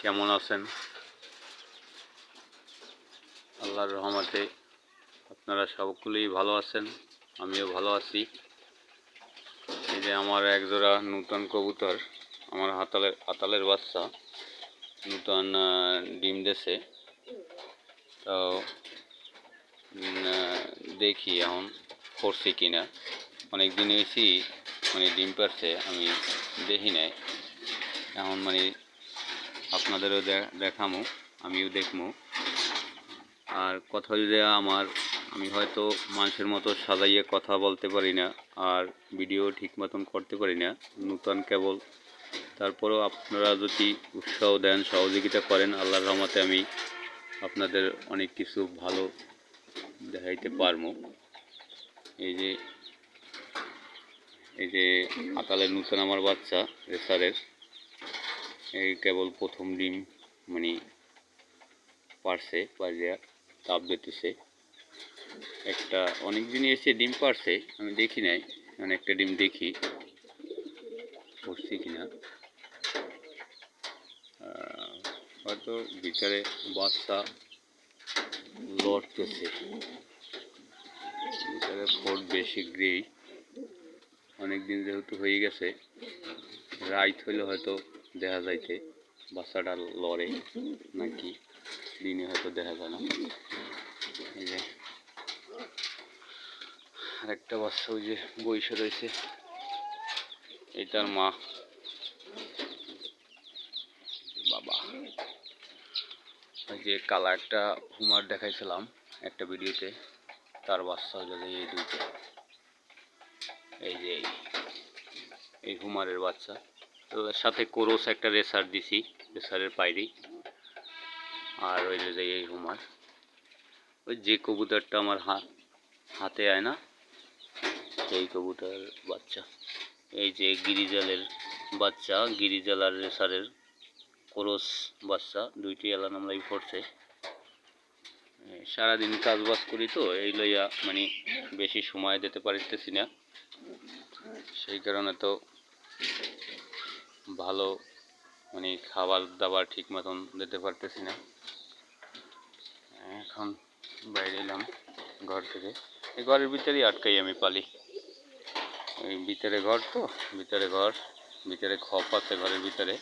কেমন আছেন? আল্লাহর রহমতে আপনারা সকলেই ভালো আছেন, আমিও ভালো আছি। এই যে আমার একজোড়া নূতন কবুতর, আমার হাতালের বাচ্চা নূতন ডিম দিয়েছে। তো দেখি এখন করছে কিনা। অনেক দিন হয়েছি মানে ডিম পারছে, আমি দেখি নাই। এখন মানে আপনাদেরও দেখামো, আমিও দেখবো। আর কথা যদি আমি হয়তো মানুষের মতো সাজাইয়ে কথা বলতে পারি না, আর ভিডিও ঠিক মতন করতে পারি না, নূতন কেবল। তারপরেও আপনারা যদি উৎসাহ দেন, সহযোগিতা করেন, আল্লাহর রহমতে আমি আপনাদের অনেক কিছু ভালো দেখাইতে পারবো। এই যে আকালের নূতন আমার বাচ্চা রেসারের, এই কেবল প্রথম ডিম মানে পারছে, পারিয়া তাপ দিতেছে। একটা অনেক দিনই এসে ডিম পারছে, আমি দেখি নাই, মানে একটা ডিম দেখি পড়ছি কিনা। হয়তো ভিতরে বাচ্চা লড়তেছে, ভিতরে ফোট বেশি গ্রেই। অনেক দিন যেহেতু হয়ে গেছে, রাইত হইলে হয়তো দেখা যাইতে বাচ্চাটা লড়ে নাকি, দিনে হয়তো দেখা যায় না। এই যে আরেকটা বাচ্চা ওই যে বইসে রয়েছে, এটার মা। বাবা, ওই যে কালা একটা হুমার দেখাইছিলাম একটা ভিডিওতে, তার বাচ্চা হলো এই দুটো। এই যে এই হুমারের বাচ্চা, তো এর সাথে কোরস একটা রেসার দিছি, রেসারের পাইরি। আর ওই যে এই হুমার, ওই যে কবুতরটা আমার হাতে আয় না, সেই কবুতর বাচ্চা। এই যে গিরিজালের বাচ্চা, গিরিজাল আর রেসারের কোরস বাচ্চা, দুইটি এলান আমরাই পড়ছে। সারাদিন কাজবাজ করি তো, এই লইয়া মানে বেশি সময় দিতে পারতেছি না, সেই কারণে তো ভালো মানে খাবার দাবার ঠিক মতন দিতে পারতেছি না। এখন বাইরে এলাম ঘর থেকে, এই ঘরের ভিতরেই আটকাই আমি পালি। ওই ভিতরে ঘর তো, ভিতরে খপ আছে ঘরের ভিতরে,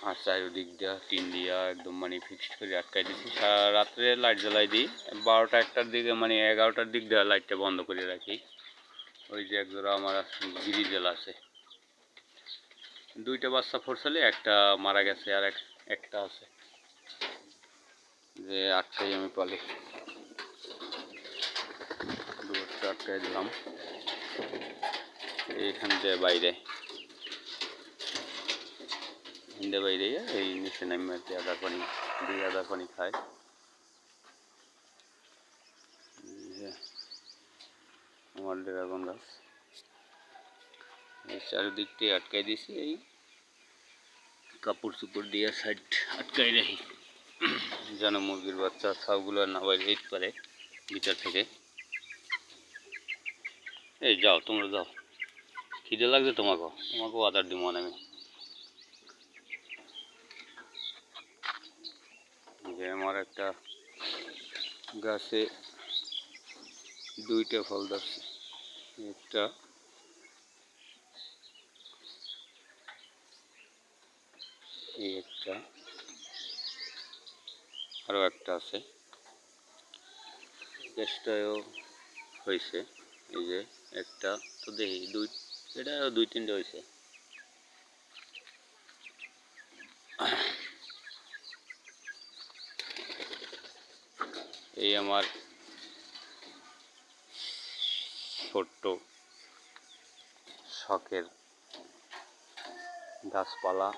আর চারিদিক দিয়া টিন দিয়া একদম মানে ফিক্সড করে আটকাই দিচ্ছি। সারা রাত্রে লাইট জ্বালাই দিই, 12টা 1টার দিকে মানে 11টার দিক দিয়ে লাইটটা বন্ধ করে রাখি। ওই যে একজোড়া আমার গিরিজাল আছে, দুইটা বাচ্চা ফোরসালে, একটা মারা গেছে আর একটা আছে, যে আটকাই আমি পালি। দুটো আটকাই দিলাম এইখান দিয়ে বাইরে, এই নিচে নামে আদার পানি দিয়ে আদার পানি খায়। আমার ড্রাগন গাছ এই চারিদিকটি আটকাই দিছি, এই কাপড় চুপড় দিয়ে সাইড আটকাই রাখি, যেন মুরগির বাচ্চা ছাউগুলো না বাইরে যেতে পারে ভিতর থেকে। এই যাও, তোমরা যাও, খিদে লাগছে তোমাকেও আদার দিব আমি। যে আমার একটা গাছে দুইটা ফল ধরছে, একটা এই একটা, আরও একটা আছে, চেষ্টায়ও হয়েছে। এই যে একটা তো দেখি এটা আরও 2-3টে হয়েছে। এই আমার ছোট্ট শখের গাছপালা,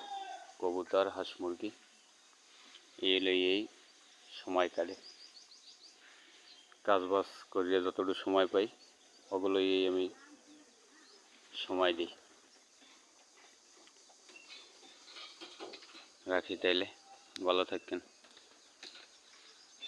কবুতর, হাঁস মুরগি, এই সময় কাটে। কাজবাজ করিয়া যতটুকু সময় পাই, ওগুলোই আমি সময় দিই। রাখি তাইলে, ভালো থাকেন।